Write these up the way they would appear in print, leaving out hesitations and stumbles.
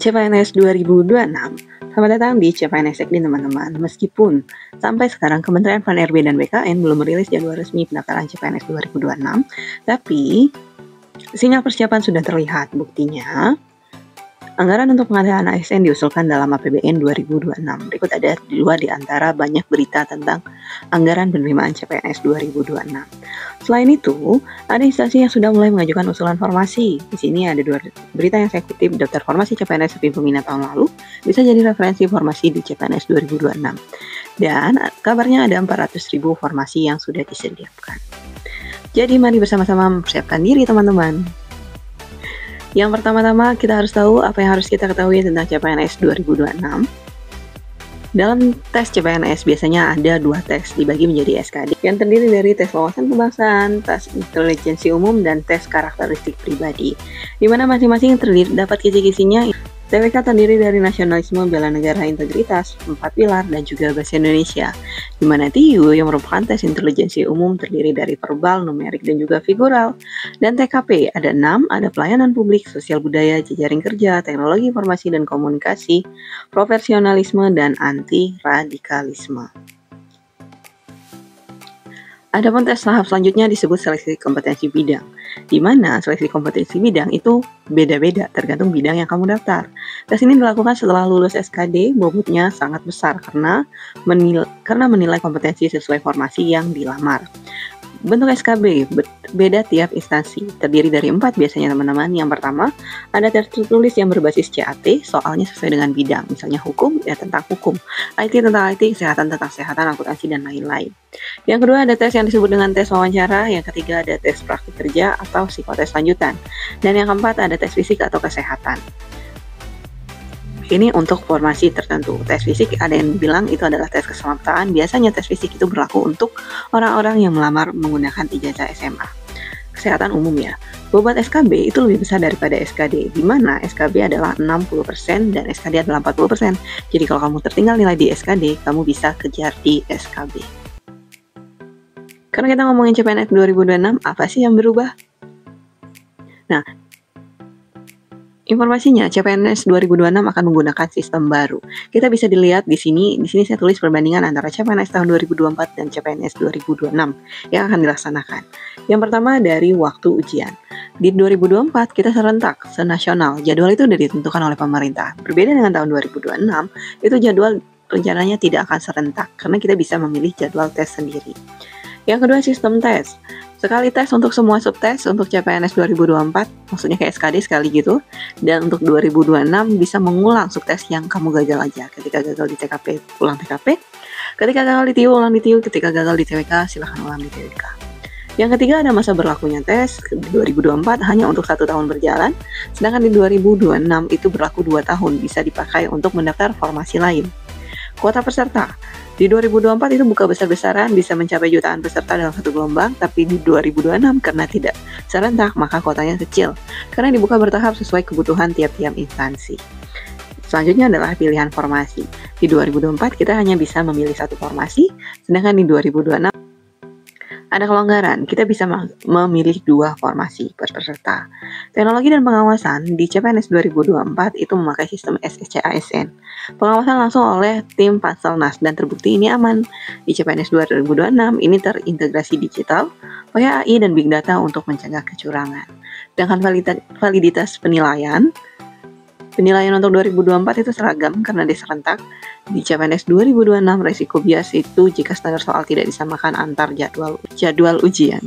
CPNS 2026. Selamat datang di CPNS Sekdin teman-teman. Meskipun sampai sekarang Kementerian Pan-RB dan BKN belum merilis jadwal resmi pendaftaran CPNS 2026, tapi sinyal persiapan sudah terlihat. Buktinya, anggaran untuk pengadaan ASN diusulkan dalam APBN 2026. Berikut ada dua di antara banyak berita tentang anggaran penerimaan CPNS 2026. Selain itu, ada instansi yang sudah mulai mengajukan usulan formasi. Di sini ada dua berita yang saya kutip. Daftar formasi CPNS Sepi peminat tahun lalu bisa jadi referensi formasi di CPNS 2026. Dan kabarnya ada 400.000 formasi yang sudah disediakan. Jadi mari bersama-sama mempersiapkan diri teman-teman. Yang pertama-tama kita harus tahu apa yang harus kita ketahui tentang CPNS 2026. Dalam tes CPNS biasanya ada dua tes dibagi menjadi SKD yang terdiri dari tes wawasan kebangsaan, tes intelijensi umum, dan tes karakteristik pribadi. Di mana masing-masing terdapat kisi-kisinya. TWK terdiri dari nasionalisme, bela negara, integritas, 4 pilar, dan juga bahasa Indonesia. Di mana TIU yang merupakan tes intelijensi umum terdiri dari verbal, numerik, dan juga figural. Dan TKP ada 6, ada pelayanan publik, sosial budaya, jejaring kerja, teknologi informasi dan komunikasi, profesionalisme, dan anti radikalisme. Adapun tes tahap selanjutnya disebut seleksi kompetensi bidang, di mana seleksi kompetensi bidang itu beda-beda tergantung bidang yang kamu daftar. Tes ini dilakukan setelah lulus SKD, bobotnya sangat besar karena menilai kompetensi sesuai formasi yang dilamar. Bentuk SKB beda tiap instansi, terdiri dari 4 biasanya teman-teman. Yang pertama, ada tes tertulis yang berbasis CAT, soalnya sesuai dengan bidang, misalnya hukum, ya tentang hukum, IT tentang IT, kesehatan tentang kesehatan, akuntansi, dan lain-lain. Yang kedua, ada tes yang disebut dengan tes wawancara. Yang ketiga, ada tes praktik kerja atau psikotes lanjutan. Dan yang keempat, ada tes fisik atau kesehatan. Ini untuk formasi tertentu. Tes fisik ada yang bilang itu adalah tes keselamatan. Biasanya tes fisik itu berlaku untuk orang-orang yang melamar menggunakan ijazah SMA. Kesehatan umum ya. Bobot SKB itu lebih besar daripada SKD, di mana SKB adalah 60% dan SKD adalah 40%. Jadi kalau kamu tertinggal nilai di SKD, kamu bisa kejar di SKB. Karena kita ngomongin CPNS 2026, apa sih yang berubah? Nah, informasinya, CPNS 2026 akan menggunakan sistem baru. Kita bisa dilihat di sini saya tulis perbandingan antara CPNS tahun 2024 dan CPNS 2026 yang akan dilaksanakan. Yang pertama dari waktu ujian. Di 2024 kita serentak, senasional. Jadwal itu sudah ditentukan oleh pemerintah. Berbeda dengan tahun 2026, itu jadwal rencananya tidak akan serentak karena kita bisa memilih jadwal tes sendiri. Yang kedua, sistem tes. Sekali tes untuk semua subtes untuk CPNS 2024, maksudnya kayak SKD sekali gitu. Dan untuk 2026 bisa mengulang subtes yang kamu gagal aja. Ketika gagal di TKP, ulang TKP. Ketika gagal di TIU, ulang di TIU. Ketika gagal di TWK, silahkan ulang di TWK. Yang ketiga, ada masa berlakunya tes. Di 2024 hanya untuk 1 tahun berjalan. Sedangkan di 2026 itu berlaku 2 tahun, bisa dipakai untuk mendaftar formasi lain. Kuota peserta. Di 2024 itu buka besar-besaran, bisa mencapai jutaan peserta dalam satu gelombang, tapi di 2026 karena tidak serentak, maka kuotanya kecil, karena dibuka bertahap sesuai kebutuhan tiap-tiap instansi. Selanjutnya adalah pilihan formasi. Di 2024 kita hanya bisa memilih satu formasi, sedangkan di 2026 ada kelonggaran, kita bisa memilih 2 formasi per peserta. Teknologi dan pengawasan di CPNS 2024 itu memakai sistem SSC-ASN. Pengawasan langsung oleh tim Panselnas dan terbukti ini aman. Di CPNS 2026 ini terintegrasi digital, pakai AI dan Big Data untuk mencegah kecurangan. Dengan validitas penilaian untuk 2024 itu seragam karena dia serentak. Di CPNS 2026 resiko bias itu jika standar soal tidak disamakan antar jadwal ujian.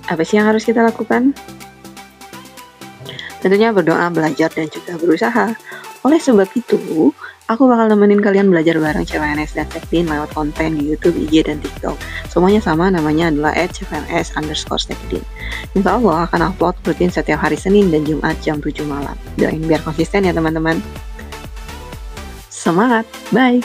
Apa sih yang harus kita lakukan? Tentunya berdoa, belajar, dan juga berusaha. Oleh sebab itu, aku bakal nemenin kalian belajar bareng CPNS dan Sekdin lewat konten di YouTube, IG, dan TikTok. Semuanya sama, namanya adalah @CPNS_Sekdin. Insya Allah akan upload rutin setiap hari Senin dan Jumat jam 7 malam. Doain biar konsisten ya teman-teman. Semangat, bye!